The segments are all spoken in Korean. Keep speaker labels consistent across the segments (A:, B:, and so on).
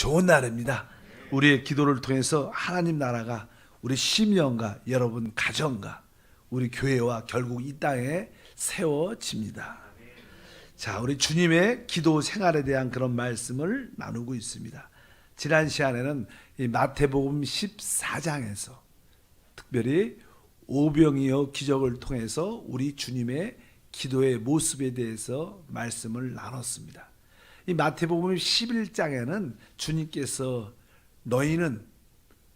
A: 좋은 날입니다. 우리의 기도를 통해서 하나님 나라가 우리 심령과 여러분 가정과 우리 교회와 결국 이 땅에 세워집니다. 자, 우리 주님의 기도 생활에 대한 그런 말씀을 나누고 있습니다. 지난 시간에는 이 마태복음 14장에서 특별히 오병이어 기적을 통해서 우리 주님의 기도의 모습에 대해서 말씀을 나눴습니다. 이 마태복음 11장에는 주님께서 너희는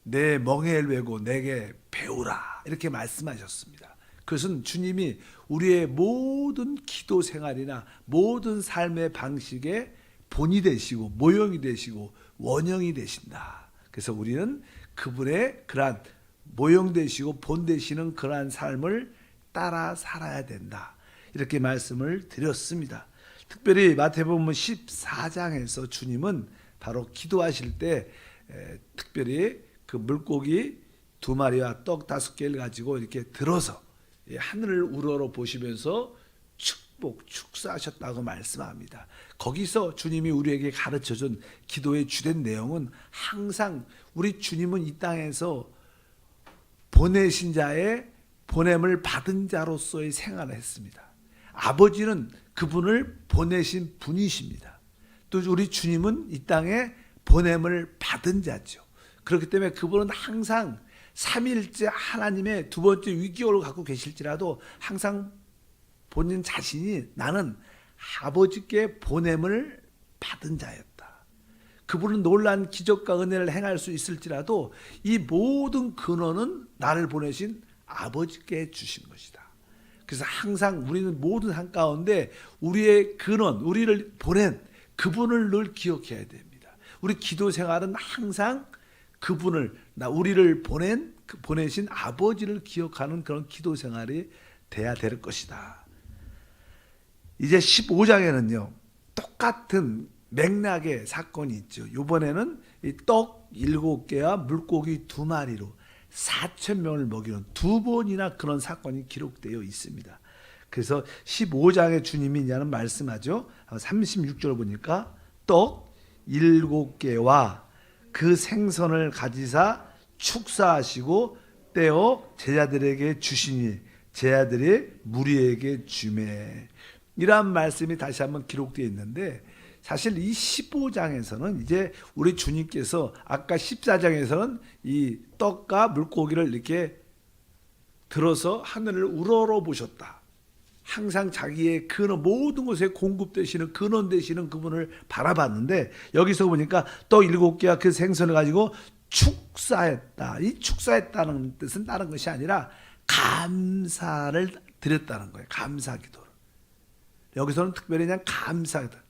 A: 내 멍에를 메고 내게 배우라 이렇게 말씀하셨습니다. 그것은 주님이 우리의 모든 기도 생활이나 모든 삶의 방식의 본이 되시고 모형이 되시고 원형이 되신다. 그래서 우리는 그분의 그러한 모형 되시고 본 되시는 그러한 삶을 따라 살아야 된다. 이렇게 말씀을 드렸습니다. 특별히 마태복음 14장에서 주님은 바로 기도하실 때 특별히 그 물고기 2마리와 떡 5개를 가지고 이렇게 들어서 하늘을 우러러 보시면서 축사하셨다고 말씀합니다. 거기서 주님이 우리에게 가르쳐준 기도의 주된 내용은 항상 우리 주님은 이 땅에서 보내신 자의 보냄을 받은 자로서의 생활을 했습니다. 아버지는 그분을 보내신 분이십니다. 또 우리 주님은 이 땅에 보냄을 받은 자죠. 그렇기 때문에 그분은 항상 삼위일체 하나님의 두 번째 위기를 갖고 계실지라도 항상 본인 자신이 나는 아버지께 보냄을 받은 자였다. 그분은 놀라운 기적과 은혜를 행할 수 있을지라도 이 모든 근원은 나를 보내신 아버지께 주신 것이다. 그래서 항상 우리는 모든 삶 가운데 우리의 근원, 우리를 보낸 그분을 늘 기억해야 됩니다. 우리 기도 생활은 항상 그분을, 우리를 보내신 아버지를 기억하는 그런 기도 생활이 돼야 될 것이다. 이제 15장에는요, 똑같은 맥락의 사건이 있죠. 이번에는 이 떡 7개와 물고기 2마리로 4,000명을 먹이는 2번이나 그런 사건이 기록되어 있습니다. 그래서 15장에 주님이 이제는 말씀하죠. 36절 보니까 떡 7개와 그 생선을 가지사 축사하시고 떼어 제자들에게 주시니 제자들이 무리에게 주매. 이러한 말씀이 다시 한번 기록되어 있는데 사실 이 15장에서는 이제 우리 주님께서 아까 14장에서는 이 떡과 물고기를 이렇게 들어서 하늘을 우러러 보셨다. 항상 자기의 근원, 모든 것에 공급되시는 근원 되시는 그분을 바라봤는데 여기서 보니까 떡 7개와 그 생선을 가지고 축사했다. 이 축사했다는 뜻은 다른 것이 아니라 감사를 드렸다는 거예요. 감사 기도를. 여기서는 특별히 그냥 감사하다.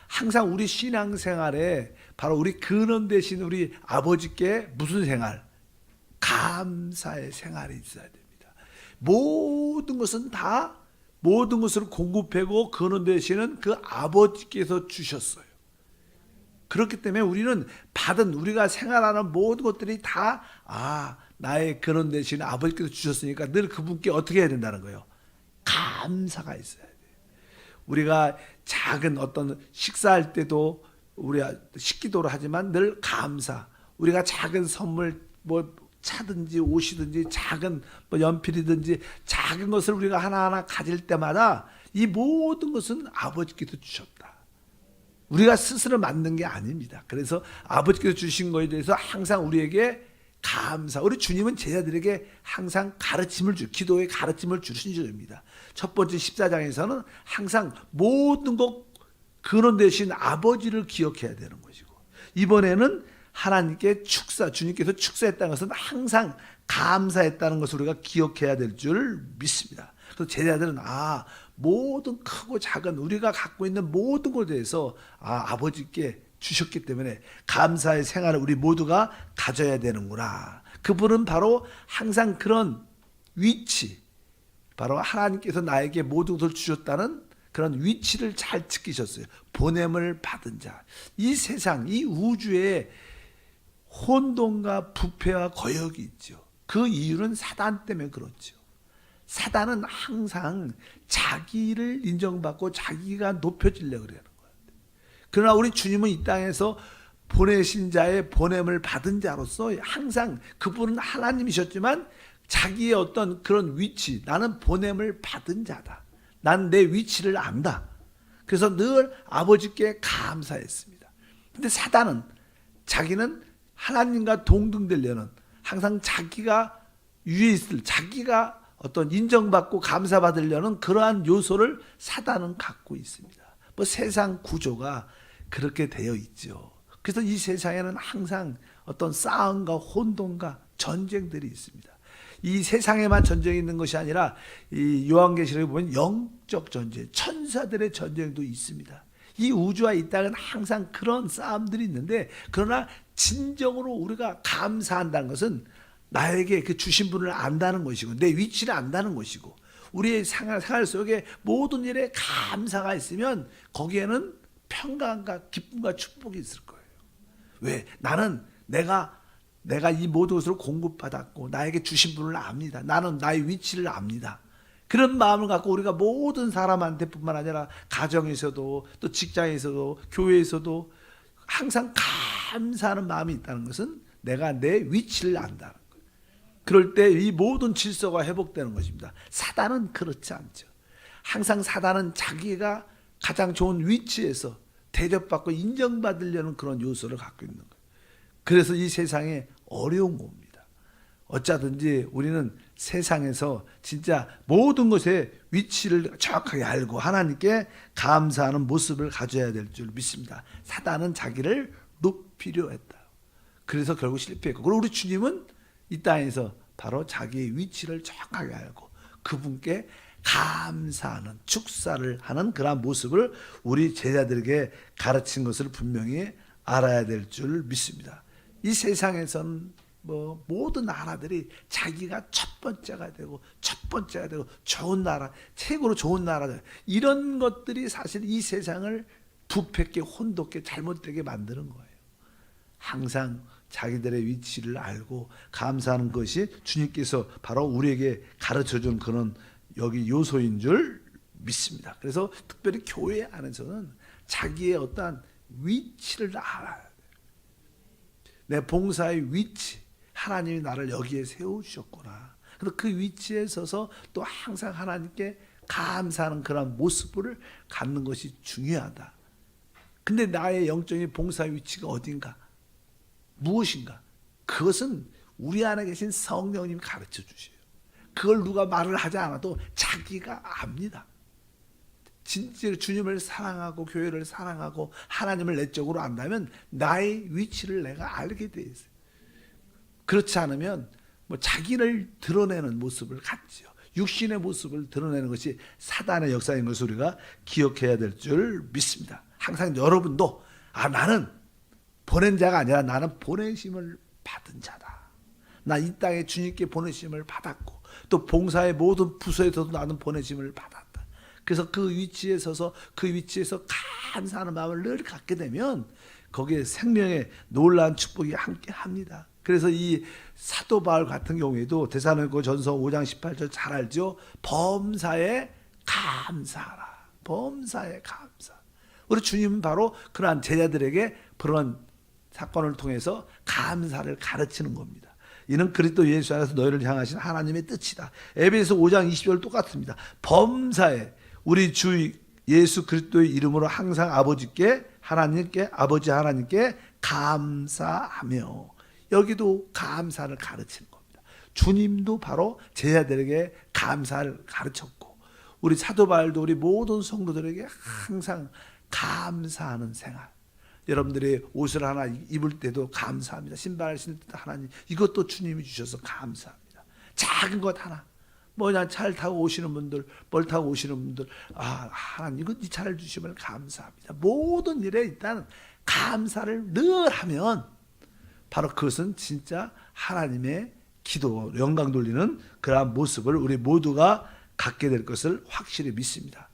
A: 항상 우리 신앙생활에 바로 우리 근원 되신 우리 아버지께 무슨 생활? 감사의 생활이 있어야 됩니다. 모든 것은 다 모든 것을 공급하고 근원 되시는 그 아버지께서 주셨어요. 그렇기 때문에 우리는 받은 우리가 생활하는 모든 것들이 다 나의 근원 되시는 아버지께서 주셨으니까 늘 그분께 어떻게 해야 된다는 거예요? 감사가 있어야 돼요. 우리가 작은 어떤 식사할 때도 우리가 식기도를 하지만 늘 감사. 우리가 작은 선물 차든지 옷이든지 작은 연필이든지 작은 것을 우리가 하나하나 가질 때마다 이 모든 것은 아버지께서 주셨다. 우리가 스스로 만든 게 아닙니다. 그래서 아버지께서 주신 것에 대해서 항상 우리에게 감사. 우리 주님은 제자들에게 항상 기도의 가르침을 주신 줄입니다. 첫 번째 14장에서는 항상 모든 것 근원 되신 아버지를 기억해야 되는 것이고 이번에는 하나님께 주님께서 축사했다는 것은 항상 감사했다는 것을 우리가 기억해야 될 줄 믿습니다. 그래서 제자들은 모든 크고 작은 우리가 갖고 있는 모든 것에 대해서 아버지께 주셨기 때문에 감사의 생활을 우리 모두가 가져야 되는구나. 그분은 바로 항상 그런 위치, 바로 하나님께서 나에게 모든 것을 주셨다는 그런 위치를 잘 지키셨어요. 보냄을 받은 자. 이 세상, 이 우주에 혼돈과 부패와 거역이 있죠. 그 이유는 사단 때문에 그렇죠. 사단은 항상 자기를 인정받고 자기가 높여지려고 그러는 거예요. 그러나 우리 주님은 이 땅에서 보내신 자의 보냄을 받은 자로서 항상 그분은 하나님이셨지만 자기의 어떤 그런 위치, 나는 보냄을 받은 자다. 난 내 위치를 안다. 그래서 늘 아버지께 감사했습니다. 근데 사단은 자기는 하나님과 동등되려는, 항상 자기가 위에 있을, 자기가 어떤 인정받고 감사받으려는 그러한 요소를 사단은 갖고 있습니다. 뭐 세상 구조가 그렇게 되어 있죠. 그래서 이 세상에는 항상 어떤 싸움과 혼돈과 전쟁들이 있습니다. 이 세상에만 전쟁이 있는 것이 아니라 이 요한계시록에 보면 영적 전쟁, 천사들의 전쟁도 있습니다. 이 우주와 이 땅은 항상 그런 싸움들이 있는데, 그러나 진정으로 우리가 감사한다는 것은 나에게 그 주신 분을 안다는 것이고, 내 위치를 안다는 것이고, 우리의 생활 속에 모든 일에 감사가 있으면 거기에는 평강과 기쁨과 축복이 있을 거예요. 왜? 나는 내가 이 모든 것으로 공급받았고 나에게 주신 분을 압니다. 나는 나의 위치를 압니다. 그런 마음을 갖고 우리가 모든 사람한테 뿐만 아니라 가정에서도 또 직장에서도 교회에서도 항상 감사하는 마음이 있다는 것은 내가 내 위치를 안다는 거예요. 그럴 때 이 모든 질서가 회복되는 것입니다. 사단은 그렇지 않죠. 항상 사단은 자기가 가장 좋은 위치에서 대접받고 인정받으려는 그런 요소를 갖고 있는 거예요. 그래서 이 세상에 어려운 겁니다. 어쩌든지 우리는 세상에서 진짜 모든 것의 위치를 정확하게 알고 하나님께 감사하는 모습을 가져야 될 줄 믿습니다. 사단은 자기를 높이려 했다. 그래서 결국 실패했고, 그리고 우리 주님은 이 땅에서 바로 자기의 위치를 정확하게 알고 그분께 감사하는, 축사를 하는 그런 모습을 우리 제자들에게 가르친 것을 분명히 알아야 될 줄 믿습니다. 이 세상에서는 뭐 모든 나라들이 자기가 첫 번째가 되고 좋은 나라, 최고로 좋은 나라, 이런 것들이 사실 이 세상을 부패하게 혼돈하게 잘못되게 만드는 거예요. 항상 자기들의 위치를 알고 감사하는 것이 주님께서 바로 우리에게 가르쳐준 그런 여기 요소인 줄 믿습니다. 그래서 특별히 교회 안에서는 자기의 어떠한 위치를 알아야 돼요. 내 봉사의 위치, 하나님이 나를 여기에 세우셨구나. 그래서 그 위치에 서서 또 항상 하나님께 감사하는 그런 모습을 갖는 것이 중요하다. 근데 나의 영적인 봉사의 위치가 어딘가? 무엇인가? 그것은 우리 안에 계신 성령님이 가르쳐 주셔요. 그걸 누가 말을 하지 않아도 자기가 압니다. 진짜 주님을 사랑하고 교회를 사랑하고 하나님을 내적으로 안다면 나의 위치를 내가 알게 돼 있어요. 그렇지 않으면 뭐 자기를 드러내는 모습을 갖지요. 육신의 모습을 드러내는 것이 사단의 역사인 것을 우리가 기억해야 될 줄 믿습니다. 항상 여러분도 나는 보낸 자가 아니라 나는 보내심을 받은 자다. 나 이 땅에 주님께 보내심을 받았고 또 봉사의 모든 부서에서도 나는 보내심을 받았다. 그래서 그 위치에 서서 그 위치에서 감사하는 마음을 늘 갖게 되면 거기에 생명의 놀라운 축복이 함께 합니다. 그래서 이 사도 바울 같은 경우에도 데살로니가전서 5장 18절 잘 알죠? 범사에 감사하라. 범사에 감사. 우리 주님은 바로 그러한 제자들에게 그런 사건을 통해서 감사를 가르치는 겁니다. 이는 그리스도 예수 안에서 너희를 향하신 하나님의 뜻이다. 에베소 5장 20절 똑같습니다. 범사에 우리 주 예수 그리스도의 이름으로 항상 아버지께 하나님께 아버지 하나님께 감사하며, 여기도 감사를 가르치는 겁니다. 주님도 바로 제자들에게 감사를 가르쳤고 우리 사도 바울도 우리 모든 성도들에게 항상 감사하는 생활. 여러분들이 옷을 하나 입을 때도 감사합니다. 신발을 신을 때도 하나님 이것도 주님이 주셔서 감사합니다. 작은 것 하나, 뭐냐 차를 타고 오시는 분들, 뭘 타고 오시는 분들, 하나님 이거 이 차를 주시면 감사합니다. 모든 일에 일단 감사를 늘 하면 바로 그것은 진짜 하나님의 기도, 영광 돌리는 그러한 모습을 우리 모두가 갖게 될 것을 확실히 믿습니다.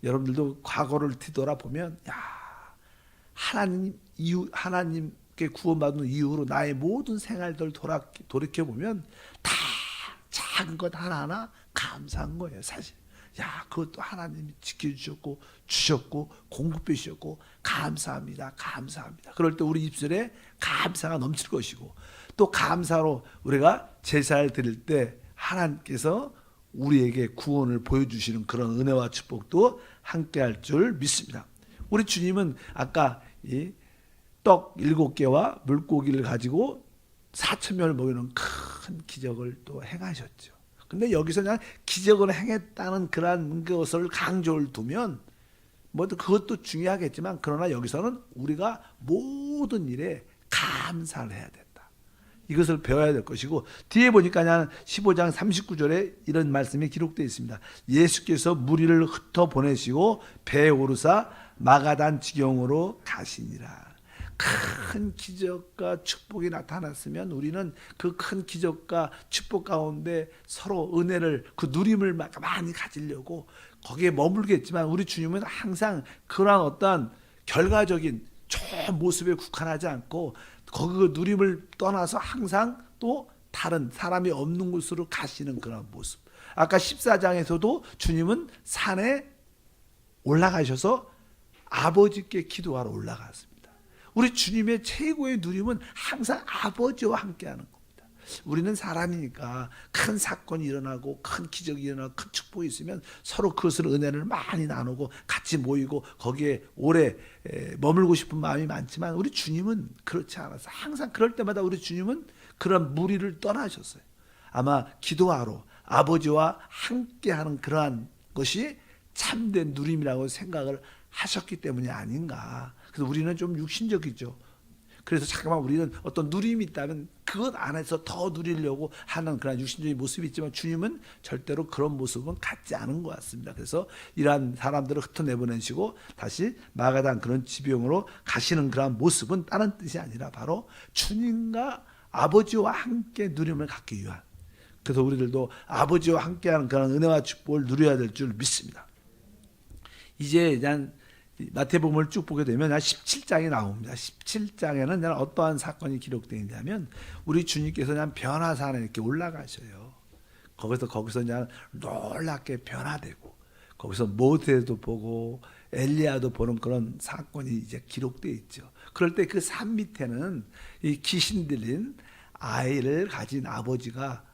A: 여러분들도 과거를 뒤돌아보면 하나님께 구원받은 이후로 나의 모든 생활들 돌이켜보면 다 작은 것 하나하나 감사한 거예요. 사실 야, 그것도 하나님이 지켜주셨고 주셨고 공급해 주셨고 감사합니다. 감사합니다. 그럴 때 우리 입술에 감사가 넘칠 것이고 또 감사로 우리가 제사를 드릴 때 하나님께서 우리에게 구원을 보여주시는 그런 은혜와 축복도 함께할 줄 믿습니다. 우리 주님은 아까 이 떡 7개와 물고기를 가지고 4,000명을 먹이는 큰 기적을 또 행하셨죠. 근데 여기서 그냥 기적을 행했다는 그런 것을 강조를 두면 뭐 그것도 중요하겠지만 그러나 여기서는 우리가 모든 일에 감사를 해야 된다. 이것을 배워야 될 것이고 뒤에 보니까 그냥 15장 39절에 이런 말씀이 기록되어 있습니다. 예수께서 무리를 흩어 보내시고 배에 오르사 마가단 지경으로 가시니라. 큰 기적과 축복이 나타났으면 우리는 그 큰 기적과 축복 가운데 서로 은혜를 그 누림을 많이 가지려고 거기에 머물겠지만 우리 주님은 항상 그러한 어떤 결과적인 좋은 모습에 국한하지 않고 거기 그 누림을 떠나서 항상 또 다른 사람이 없는 곳으로 가시는 그런 모습. 아까 14장에서도 주님은 산에 올라가셔서 아버지께 기도하러 올라갔습니다. 우리 주님의 최고의 누림은 항상 아버지와 함께하는 겁니다. 우리는 사람이니까 큰 사건이 일어나고 큰 기적이 일어나고 큰 축복이 있으면 서로 그것을 은혜를 많이 나누고 같이 모이고 거기에 오래 머물고 싶은 마음이 많지만 우리 주님은 그렇지 않아서 항상 그럴 때마다 우리 주님은 그런 무리를 떠나셨어요. 아마 기도하러 아버지와 함께하는 그러한 것이 참된 누림이라고 생각을 하셨기 때문이 아닌가. 그래서 우리는 좀 육신적이죠. 그래서 잠깐만 우리는 어떤 누림이 있다면 그것 안에서 더 누리려고 하는 그런 육신적인 모습이 있지만 주님은 절대로 그런 모습은 갖지 않은 것 같습니다. 그래서 이러한 사람들을 흩어내보내시고 다시 마가단 그런 지병으로 가시는 그런 모습은 다른 뜻이 아니라 바로 주님과 아버지와 함께 누림을 갖기 위한, 그래서 우리들도 아버지와 함께하는 그런 은혜와 축복을 누려야 될 줄 믿습니다. 이제 난 마태복음을 쭉 보게 되면 17장이 나옵니다. 17장에는 어떠한 사건이 기록되어 있냐면 우리 주님께서 그냥 변화산에 이렇게 올라가셔요. 거기서 그냥 놀랍게 변화되고 거기서 모세도 보고 엘리야도 보는 그런 사건이 이제 기록되어 있죠. 그럴 때 그 산 밑에는 이 귀신 들린 아이를 가진 아버지가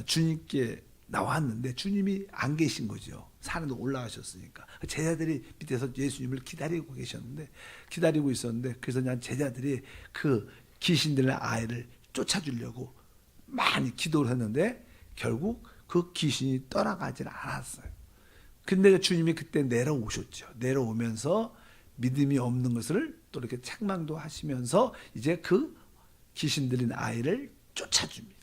A: 주님께 나왔는데 주님이 안 계신 거죠. 산에도 올라가셨으니까. 제자들이 밑에서 예수님을 기다리고 있었는데 그래서 그냥 제자들이 그 귀신 들린 아이를 쫓아주려고 많이 기도를 했는데 결국 그 귀신이 떠나가지는 않았어요. 근데 주님이 그때 내려오셨죠. 내려오면서 믿음이 없는 것을 또 이렇게 책망도 하시면서 이제 그 귀신 들린 아이를 쫓아줍니다.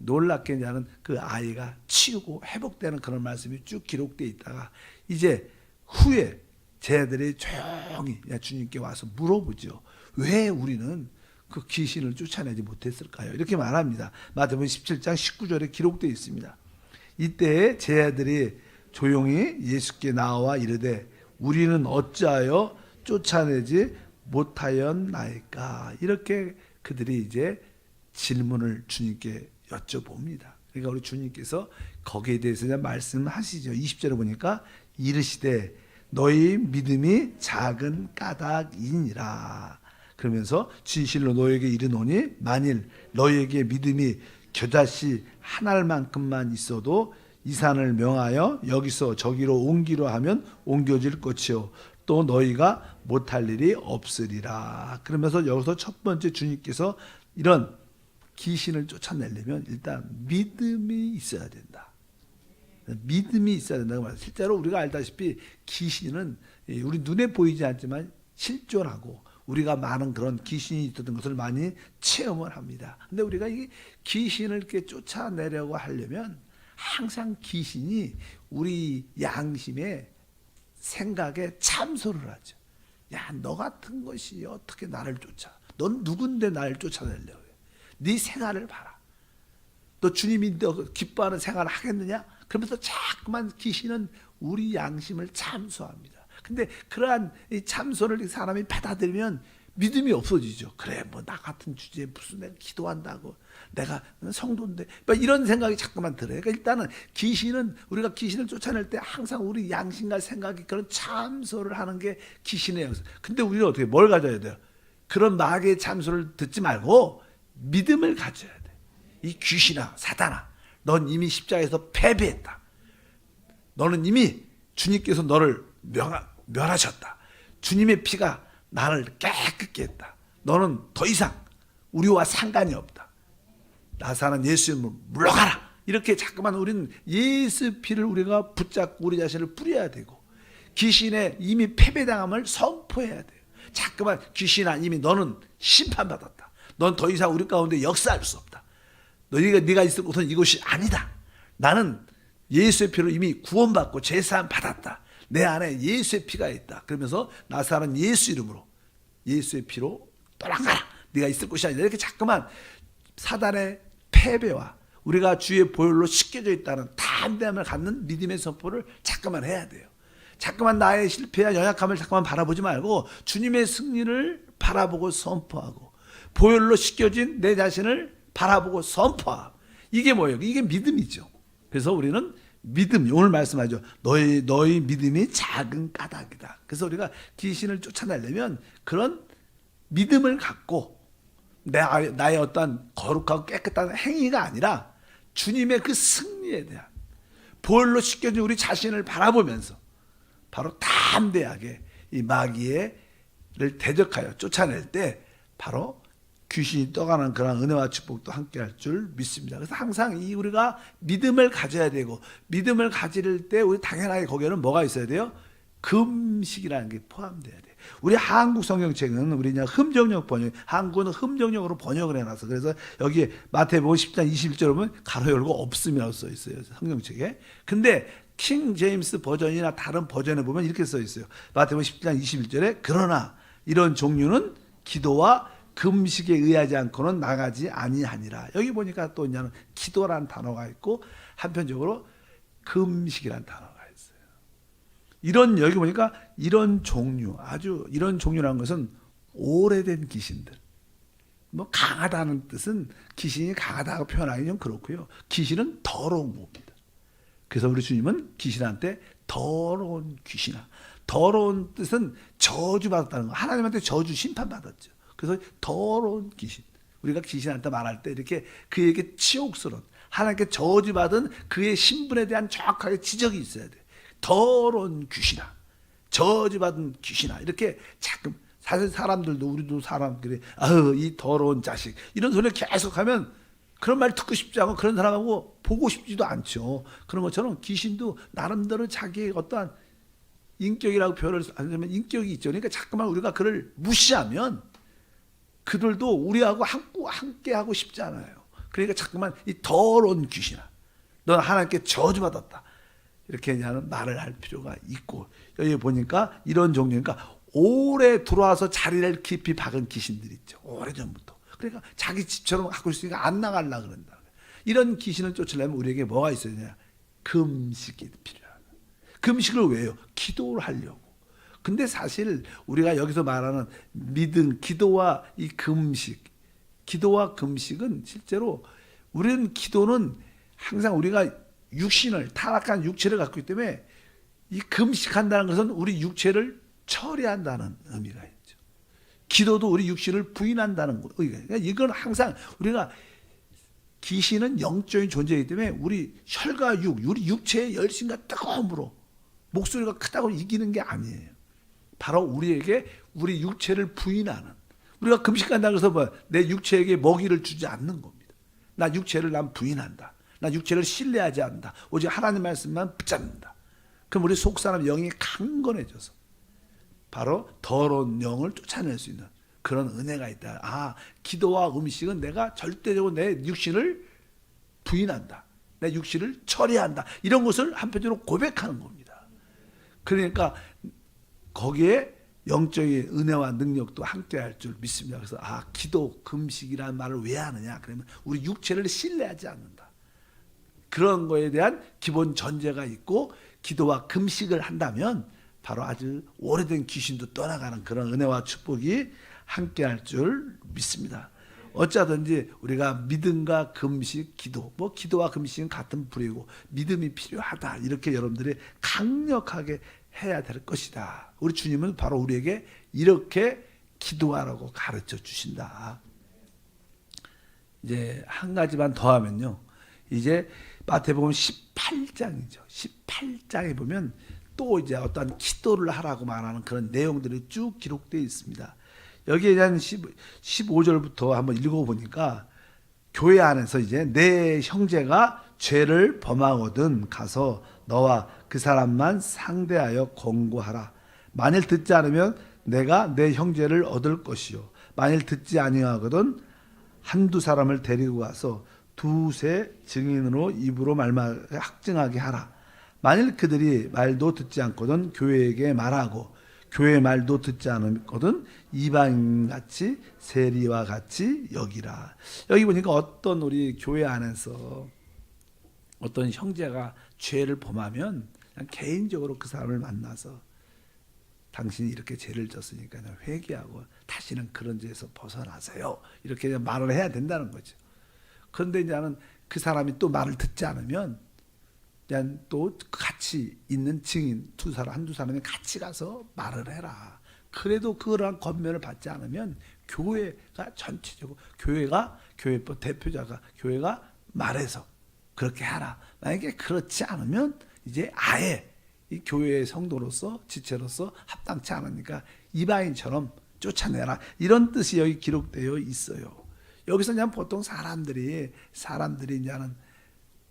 A: 놀랍게 나는 그 아이가 치유고 회복되는 그런 말씀이 쭉 기록되어 있다가 이제 후에 제자들이 조용히 주님께 와서 물어보죠. 왜 우리는 그 귀신을 쫓아내지 못했을까요? 이렇게 말합니다. 마태복음 17장 19절에 기록되어 있습니다. 이때 제자들이 조용히 예수께 나와 이르되 우리는 어찌하여 쫓아내지 못하였나이까? 이렇게 그들이 이제 질문을 주님께 여쭤봅니다. 그러니까 우리 주님께서 거기에 대해서 말씀하시죠. 20절에 보니까 이르시되 너희 믿음이 작은 까닭이니라. 그러면서 진실로 너에게 이르노니 만일 너희에게 믿음이 겨자씨 한 알만큼만 있어도 이 산을 명하여 여기서 저기로 옮기려 하면 옮겨질 것이요 또 너희가 못할 일이 없으리라. 그러면서 여기서 첫 번째 주님께서 이런 귀신을 쫓아내려면 일단 믿음이 있어야 된다. 믿음이 있어야 된다고 말해요. 실제로 우리가 알다시피 귀신은 우리 눈에 보이지 않지만 실존하고 우리가 많은 그런 귀신이 있었던 것을 많이 체험을 합니다. 근데 우리가 이 귀신을 이렇게 쫓아내려고 하려면 항상 귀신이 우리 양심에 생각에 참소를 하죠. 야, 너 같은 것이 어떻게 나를 쫓아? 넌 누군데 나를 쫓아내려고 해? 네 생활을 봐라. 너 주님이 너 기뻐하는 생활을 하겠느냐? 그러면서 자꾸만 귀신은 우리 양심을 참소합니다. 근데 그러한 이 참소를 사람이 받아들이면 믿음이 없어지죠. 그래, 뭐 나 같은 주제에 무슨 내가 기도한다고, 내가 성도인데, 막 이런 생각이 자꾸만 들어요. 그러니까 일단은 귀신은, 우리가 귀신을 쫓아낼 때 항상 우리 양심과 생각이 그런 참소를 하는 게 귀신의 영성. 근데 우리는 어떻게 뭘 가져야 돼요? 그런 마귀의 참소를 듣지 말고 믿음을 가져야 돼. 이 귀신아, 사단아, 넌 이미 십자가에서 패배했다. 너는 이미 주님께서 너를 멸하셨다. 주님의 피가 나를 깨끗게 했다. 너는 더 이상 우리와 상관이 없다. 나사는 예수 이름으로 물러가라. 이렇게 자꾸만 우리는 예수 피를 우리가 붙잡고 우리 자신을 뿌려야 되고, 귀신의 이미 패배당함을 선포해야 돼요. 자꾸만 귀신아, 이미 너는 심판받았다. 넌 더 이상 우리 가운데 역사할 수 없다. 네가 있을 곳은 이곳이 아니다. 나는 예수의 피로 이미 구원받고 제사함 받았다. 내 안에 예수의 피가 있다. 그러면서 나사는 예수 이름으로, 예수의 피로 떠나가라. 네가 있을 곳이 아니다. 이렇게 자꾸만 사단의 패배와 우리가 주의 보혈로 씻겨져 있다는 담대함을 갖는 믿음의 선포를 자꾸만 해야 돼요. 자꾸만 나의 실패와 연약함을 자꾸만 바라보지 말고 주님의 승리를 바라보고 선포하고, 보혈로 씻겨진 내 자신을 바라보고 선포하고. 이게 뭐예요? 이게 믿음이죠. 그래서 우리는 믿음, 오늘 말씀하죠. 너희 믿음이 작은 까닭이다. 그래서 우리가 귀신을 쫓아내려면 그런 믿음을 갖고, 나의 어떤 거룩하고 깨끗한 행위가 아니라 주님의 그 승리에 대한 보혈로 씻겨진 우리 자신을 바라보면서 바로 담대하게 이 마귀를 대적하여 쫓아낼 때 바로 귀신이 떠가는 그런 은혜와 축복도 함께 할 줄 믿습니다. 그래서 항상 우리가 믿음을 가져야 되고, 믿음을 가질 때 우리 당연하게 거기에는 뭐가 있어야 돼요? 금식이라는 게 포함돼야 돼요. 우리 한국 성경책은 우리 그냥 흠정역 번역, 한국은 흠정역으로 번역을 해놨어. 그래서 여기 마태복음 10장 21절 보면 가로 열고 없음이라고 써 있어요, 성경책에. 근데 킹 제임스 버전이나 다른 버전에 보면 이렇게 써 있어요. 마태복음 10장 21절에 그러나 이런 종류는 기도와 금식에 의하지 않고는 나가지 아니하니라. 여기 보니까 또 이제는 기도라는 단어가 있고 한편적으로 금식이라는 단어가 있어요. 여기 보니까 이런 종류, 아주 이런 종류라는 것은 오래된 귀신들. 뭐 강하다는 뜻은 귀신이 강하다고 표현하기 좀 그렇고요. 귀신은 더러운 겁니다. 그래서 우리 주님은 귀신한테 더러운 귀신아. 더러운 뜻은 저주받았다는 거. 하나님한테 저주 심판받았죠. 그래서 더러운 귀신. 우리가 귀신한테 말할 때 이렇게 그에게 치욕스러운, 하나님께 저주받은 그의 신분에 대한 정확하게 지적이 있어야 돼. 더러운 귀신아, 저주받은 귀신아. 이렇게 자꾸, 사실 사람들도, 우리도 사람들이 아유 이 더러운 자식 이런 소리를 계속하면 그런 말 듣고 싶지 않고 그런 사람하고 보고 싶지도 않죠. 그런 것처럼 귀신도 나름대로 자기의 어떠한 인격이라고 표현을 하려면 인격이 있죠. 그러니까 자꾸만 우리가 그를 무시하면 그들도 우리하고 함께 하고 싶지 않아요. 그러니까 자꾸만 이 더러운 귀신아, 넌 하나님께 저주받았다. 이렇게 말을 할 필요가 있고, 여기 보니까 이런 종류니까 오래 들어와서 자리를 깊이 박은 귀신들이 있죠. 오래전부터. 그러니까 자기 집처럼 하고 있으니까 안 나가려고 그런다. 이런 귀신을 쫓으려면 우리에게 뭐가 있어야 되냐? 금식이 필요하다. 금식을 왜 해요? 기도를 하려고. 근데 사실 우리가 여기서 말하는 믿음, 기도와 이 금식, 기도와 금식은 실제로 우리는 기도는 항상 우리가 육신을, 타락한 육체를 갖고 있기 때문에 이 금식한다는 것은 우리 육체를 처리한다는 의미가 있죠. 기도도 우리 육신을 부인한다는 의미가 있어요. 그러니까 이건 항상 우리가, 귀신은 영적인 존재이기 때문에 우리 혈과 육, 우리 육체의 열심과 뜨거움으로 목소리가 크다고 이기는 게 아니에요. 바로 우리에게 우리 육체를 부인하는, 우리가 금식한다고 해서 뭐 내 육체에게 먹이를 주지 않는 겁니다. 나 육체를 난 부인한다. 나 육체를 신뢰하지 않는다. 오직 하나님 말씀만 붙잡는다. 그럼 우리 속사람 영이 강건해져서 바로 더러운 영을 쫓아낼 수 있는 그런 은혜가 있다. 아, 기도와 음식은 내가 절대적으로 내 육신을 부인한다. 내 육신을 처리한다. 이런 것을 한편으로 고백하는 겁니다. 그러니까 거기에 영적인 은혜와 능력도 함께 할 줄 믿습니다. 그래서 기도, 금식이라는 말을 왜 하느냐? 그러면 우리 육체를 신뢰하지 않는다. 그런 거에 대한 기본 전제가 있고, 기도와 금식을 한다면 바로 아주 오래된 귀신도 떠나가는 그런 은혜와 축복이 함께할 줄 믿습니다. 어쩌든지 우리가 믿음과 금식, 기도, 뭐 기도와 금식은 같은 부류이고 믿음이 필요하다. 이렇게 여러분들이 강력하게 해야 될 것이다. 우리 주님은 바로 우리에게 이렇게 기도하라고 가르쳐 주신다. 이제 한 가지만 더 하면요. 이제 마태복음 18장이죠. 18장에 보면 또 이제 어떤 기도를 하라고 말하는 그런 내용들이 쭉 기록되어 있습니다. 여기에 대한 15절부터 한번 읽어보니까 교회 안에서 이제 내 형제가 죄를 범하거든 가서 너와 그 사람만 상대하여 권고하라. 만일 듣지 않으면 내가 내 형제를 얻을 것이요. 만일 듣지 아니하거든 한두 사람을 데리고 가서 두세 증인으로 입으로 확증하게 하라. 만일 그들이 말도 듣지 않거든 교회에게 말하고 교회 말도 듣지 않거든 이방인같이 세리와 같이 여기라. 여기 보니까 어떤 우리 교회 안에서 어떤 형제가 죄를 범하면 그냥 개인적으로 그 사람을 만나서 당신이 이렇게 죄를 졌으니까 회개하고 다시는 그런 죄에서 벗어나세요. 이렇게 말을 해야 된다는 거죠. 그런데 이제는 그 사람이 또 말을 듣지 않으면 그냥 또 같이 있는 증인 한두 사람이 같이 가서 말을 해라. 그래도 그러한 권면을 받지 않으면 교회가 전체적으로 교회법 대표자가 교회가 말해서 그렇게 하라. 만약에 그렇지 않으면 이제 아예 이 교회의 성도로서 지체로서 합당치 않으니까 이방인처럼 쫓아내라. 이런 뜻이 여기 기록되어 있어요. 여기서 그냥 보통 사람들이 이제는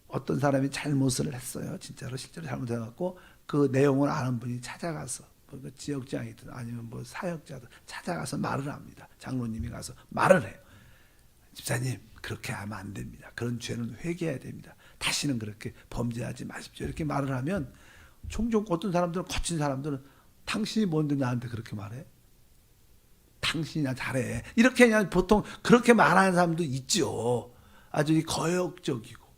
A: 어떤 사람이 잘못을 했어요. 진짜로 실제로 잘못해갖고 그 내용을 아는 분이 찾아가서 그 지역장이든 아니면 뭐 사역자든 찾아가서 말을 합니다. 장로님이 가서 말을 해요. 집사님 그렇게 하면 안 됩니다. 그런 죄는 회개해야 됩니다. 다시는 그렇게 범죄하지 마십시오. 이렇게 말을 하면 종종 어떤 사람들은 거친 사람들은 당신이 뭔데 나한테 그렇게 말해? 당신이나 잘해. 이렇게 그냥 보통 그렇게 말하는 사람도 있죠. 아주 거역적이고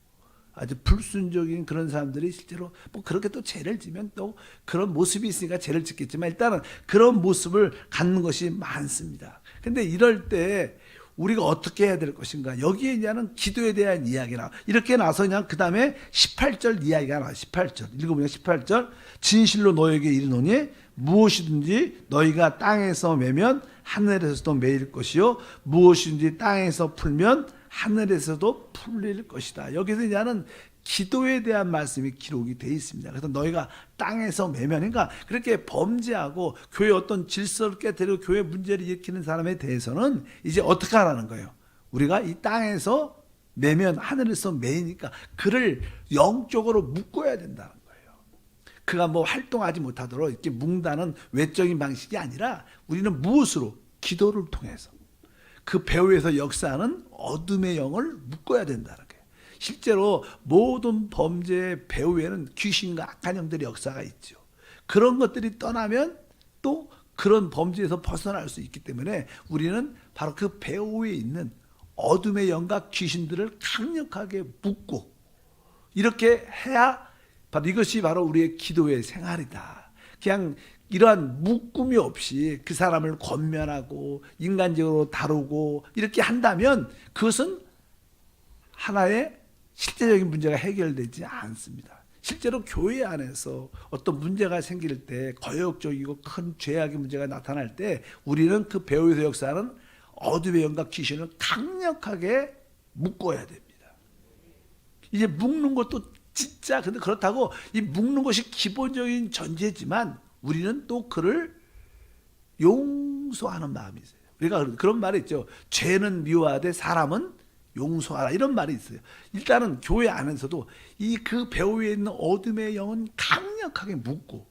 A: 아주 불순적인 그런 사람들이 실제로 뭐 그렇게 또 죄를 지면 또 그런 모습이 있으니까 죄를 짓겠지만 일단은 그런 모습을 갖는 것이 많습니다. 근데 이럴 때 우리가 어떻게 해야 될 것인가? 여기에 이제는 기도에 대한 이야기나 이렇게 나서 그냥 그 다음에 18절 이야기가 나와요. 18절 읽어보면 18절 진실로 너에게 이르노니 무엇이든지 너희가 땅에서 매면 하늘에서도 매일 것이요 무엇이든지 땅에서 풀면 하늘에서도 풀릴 것이다. 여기서 이제는 기도에 대한 말씀이 기록이 되어 있습니다. 그래서 너희가 땅에서 매면, 그러니까 그렇게 범죄하고 교회 어떤 질서를 깨뜨리고 교회 문제를 일으키는 사람에 대해서는 이제 어떻게 하라는 거예요? 우리가 이 땅에서 매면 하늘에서 매이니까 그를 영적으로 묶어야 된다는 거예요. 그가 뭐 활동하지 못하도록 이렇게 묶다는 외적인 방식이 아니라 우리는 무엇으로? 기도를 통해서 그 배후에서 역사하는 어둠의 영을 묶어야 된다는 거예요. 실제로 모든 범죄의 배후에는 귀신과 악한 영들의 역사가 있죠. 그런 것들이 떠나면 또 그런 범죄에서 벗어날 수 있기 때문에 우리는 바로 그 배후에 있는 어둠의 영과 귀신들을 강력하게 묶고 이렇게 해야 바로 이것이 바로 우리의 기도의 생활이다. 그냥 이러한 묶음이 없이 그 사람을 권면하고 인간적으로 다루고 이렇게 한다면 그것은 하나의 실제적인 문제가 해결되지 않습니다. 실제로 교회 안에서 어떤 문제가 생길 때 거역적이고 큰 죄악의 문제가 나타날 때 우리는 그 배후에서 역사하는 어둠의 영과 귀신을 강력하게 묶어야 됩니다. 이제 묶는 것도 진짜 근데 그렇다고 이 묶는 것이 기본적인 전제지만 우리는 또 그를 용서하는 마음이 있어요. 우리가 그런 말이 있죠. 죄는 미워하되 사람은 용서하라 이런 말이 있어요. 일단은 교회 안에서도 이 그 배후에 있는 어둠의 영은 강력하게 묶고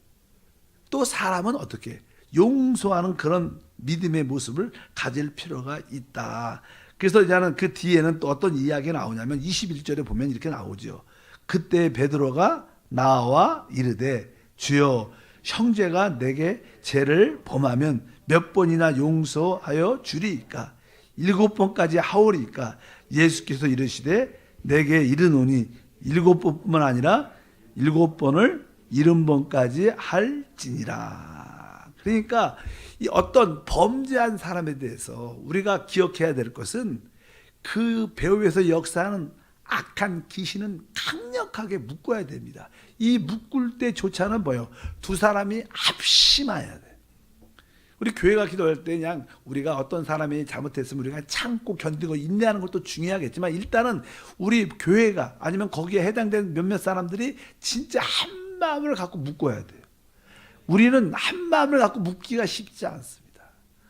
A: 또 사람은 어떻게 용서하는 그런 믿음의 모습을 가질 필요가 있다. 그래서 이제는 그 뒤에는 또 어떤 이야기가 나오냐면 21절에 보면 이렇게 나오죠. 그때 베드로가 나와 이르되 주여 형제가 내게 죄를 범하면 몇 번이나 용서하여 주리이까 7번까지 하오리이까 예수께서 이르시되 내게 이르노니 7번뿐만 아니라 7번을 70번까지 할지니라. 그러니까 이 어떤 범죄한 사람에 대해서 우리가 기억해야 될 것은 그 배후에서 역사하는 악한 귀신은 강력하게 묶어야 됩니다. 이 묶을 때조차는 뭐예요? 두 사람이 합심해야 돼. 우리 교회가 기도할 때 그냥 우리가 어떤 사람이 잘못했으면 우리가 참고 견디고 인내하는 것도 중요하겠지만 일단은 우리 교회가 아니면 거기에 해당되는 몇몇 사람들이 진짜 한 마음을 갖고 묶어야 돼요. 우리는 한 마음을 갖고 묶기가 쉽지 않습니다.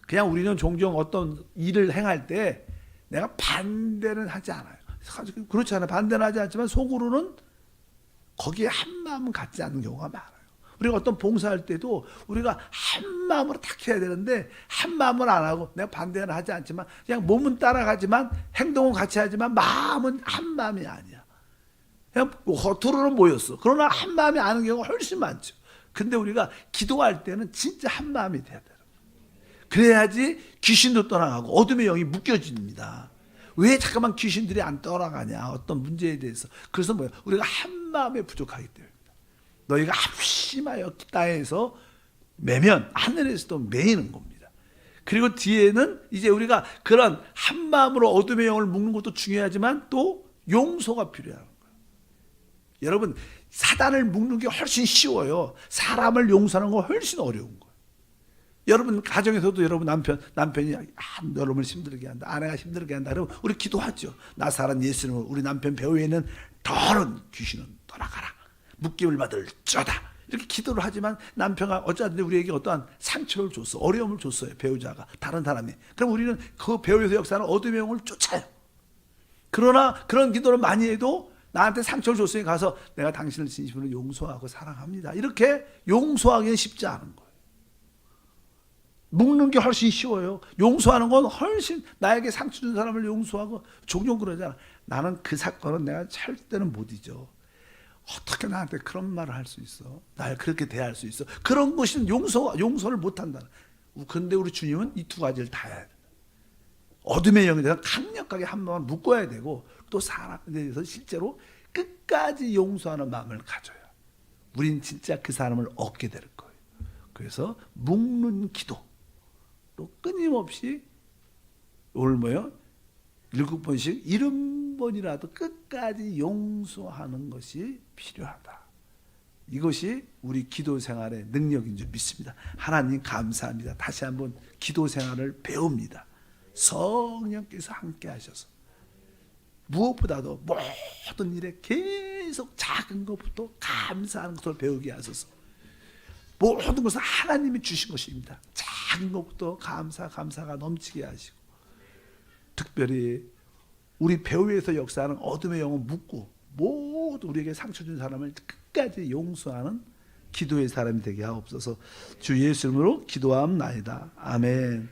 A: 그냥 우리는 종종 어떤 일을 행할 때 내가 반대는 하지 않아요. 그렇지 않아요. 반대는 하지 않지만 속으로는 거기에 한 마음은 갖지 않는 경우가 많아요. 우리가 어떤 봉사할 때도 우리가 한 마음으로 탁 해야 되는데 한 마음을 안 하고 내가 반대는 하지 않지만 그냥 몸은 따라가지만 행동은 같이 하지만 마음은 한 마음이 아니야. 그냥 겉으로는 모였어. 그러나 한 마음이 아는 경우가 훨씬 많죠. 근데 우리가 기도할 때는 진짜 한 마음이 돼야 돼요. 그래야지 귀신도 떠나가고 어둠의 영이 묶여집니다. 왜 잠깐만 귀신들이 안 떠나가냐 어떤 문제에 대해서. 그래서 뭐예요? 우리가 한 마음에 부족하기 때문입니다. 너희가 합심하여 땅에서 매면 하늘에서도 매이는 겁니다. 그리고 뒤에는 이제 우리가 그런 한 마음으로 어둠의 영을 묶는 것도 중요하지만 또 용서가 필요한 거예요. 여러분 사단을 묶는 게 훨씬 쉬워요. 사람을 용서하는 건 훨씬 어려운 거예요. 여러분 가정에서도 여러분 남편이 여러분을 힘들게 한다, 아내가 힘들게 한다. 그러면 우리 기도하죠. 나사란 예수님을 우리 남편 배후에 있는 더러운 귀신은 떠나가라. 묶임을 받을 자다. 이렇게 기도를 하지만 남편가 어쩌든지 우리에게 어떠한 상처를 줬어, 어려움을 줬어요. 배우자가 다른 사람이. 그럼 우리는 그 배후에서 역사하는 어둠의 영을 쫓아요. 그러나 그런 기도를 많이 해도 나한테 상처를 줬으니 가서 내가 당신을 진심으로 용서하고 사랑합니다. 이렇게 용서하기는 쉽지 않은 거예요. 묶는 게 훨씬 쉬워요. 용서하는 건 훨씬 나에게 상처 준 사람을 용서하고 종종 그러잖아. 나는 그 사건은 내가 절대는 못 잊어. 어떻게 나한테 그런 말을 할 수 있어? 날 그렇게 대할 수 있어? 그런 것은 용서를 못 한다. 그런데 우리 주님은 이 두 가지를 다 해야 돼. 어둠의 영에 대해서 강력하게 한 마음을 묶어야 되고 또 사람에 대해서 실제로 끝까지 용서하는 마음을 가져야 우린 진짜 그 사람을 얻게 될 거예요. 그래서 묶는 기도 또 끊임없이 오늘 뭐요? 7번씩 70번이라도 끝까지 용서하는 것이 필요하다. 이것이 우리 기도 생활의 능력인 줄 믿습니다. 하나님 감사합니다. 다시 한번 기도 생활을 배웁니다. 성령께서 함께 하셔서 무엇보다도 모든 일에 계속 작은 것부터 감사하는 것을 배우게 하소서. 모든 것은 하나님이 주신 것입니다. 작은 것부터 감사가 넘치게 하시고 특별히 우리 배후에서 역사하는 어둠의 영을 묶고 모두 우리에게 상처 준 사람을 끝까지 용서하는 기도의 사람이 되게 하옵소서. 주 예수 이름으로 기도하옵나이다. 아멘.